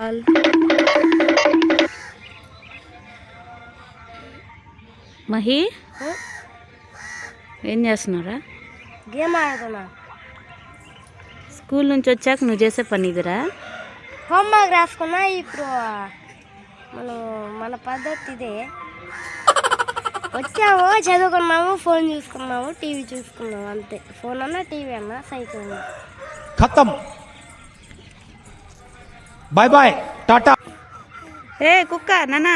All. Mahi ఏం చేస్తున్నారా? Game ఆడుతున్నా. స్కూల్ నుంచి వచ్చాక నువ్వు చేసే పని ఇదిరా? హోంవర్క్ రాసుకున్నా. ఇప్పుడు మన పద్ధతి ఇదే. వచ్చాము, చదువుకున్నాము, ఫోన్ చూసుకున్నాము, టీవీ చూసుకున్నాము, అంతే. ఫోన్ అన్నా టీవీ అన్నా సైకిల్ అన్నా ఖతం. Bye bye, Tata. ఏ కుక్క నాన్న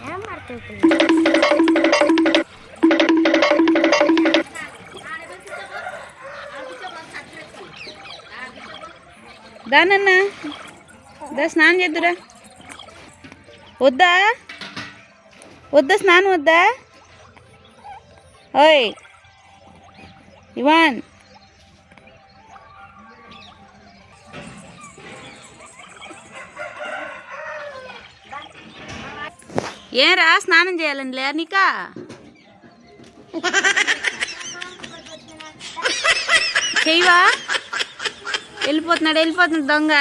ఏం మాట్లాడుతుంది? దానన్న దా స్నానం చేద్దురా. వద్దా వద్దా స్నానం వద్దా? ఓయ్ ఇవాన్, ఏరా స్నానం చేయాలని లే నీకా? చెయ్యవా? వెళ్ళిపోతున్నాడు దొంగ.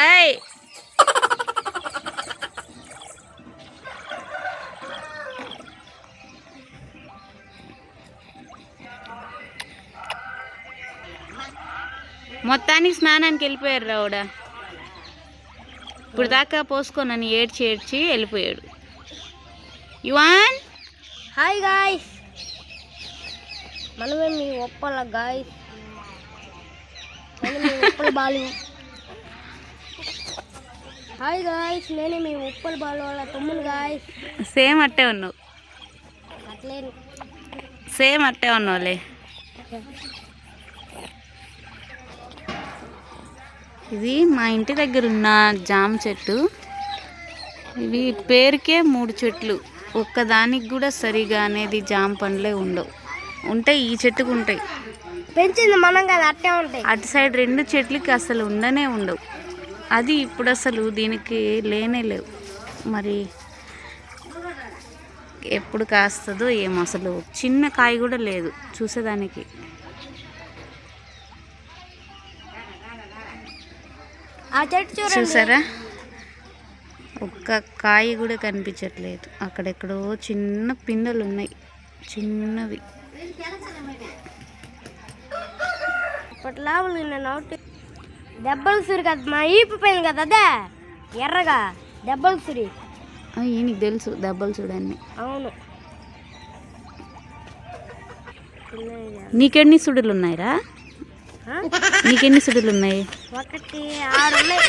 మొత్తానికి స్నానానికి వెళ్ళిపోయాడు రావుడ. ఇప్పుడు దాకా పోసుకోనని ఏడ్చి వెళ్ళిపోయాడు. యువాన్, హాయ్ గాయ్స్, మనమే మీ ఒప్పల గాయ్స్, నేను మీ ఒప్పల బాలు. హాయ్ గాయ్స్, నేనే మీ ఒప్పల బాలు వాళ్ళ తమ్ముడు గాయ్స్. సేమ్ అట్టే ఉన్నావు, అట్లేను, సేమ్ అట్టే ఉన్నావులే. ఇది మా ఇంటి దగ్గర ఉన్న జామ చెట్టు. ఇవి పేరుకే 3 చెట్లు, ఒక్కదానికి కూడా సరిగా అనేది జామ పండ్లే ఉండవు. ఉంటాయి, ఈ చెట్టుకు ఉంటాయి, పెంచింది మనం కదా, అట్టే ఉంటాయి. అటు సైడ్ 2 చెట్లకి అసలు ఉండవు. అది ఇప్పుడు అసలు దీనికి లేనే లేవు. మరి ఎప్పుడు కాస్తుందో ఏమో, అసలు చిన్న కాయ కూడా లేదు చూసేదానికి. ఆ చెట్టు చూసారా, ఒక్క కాయ కూడా కనిపించట్లేదు. అక్కడెక్కడో చిన్న పిందెలు ఉన్నాయి, చిన్నవి. ఇప్పట్లో నేను దెబ్బలు సురి కదా, మా ఈపు పోయింది కదా, అదే ఎర్రగా దెబ్బలు సురి. నీకు తెలుసు దెబ్బలు చూడండి. అవును. నీకెన్ని సుడులు ఉన్నాయిరా? నీకెన్ని సుడులు ఉన్నాయి? 1 6 ఉన్నాయి.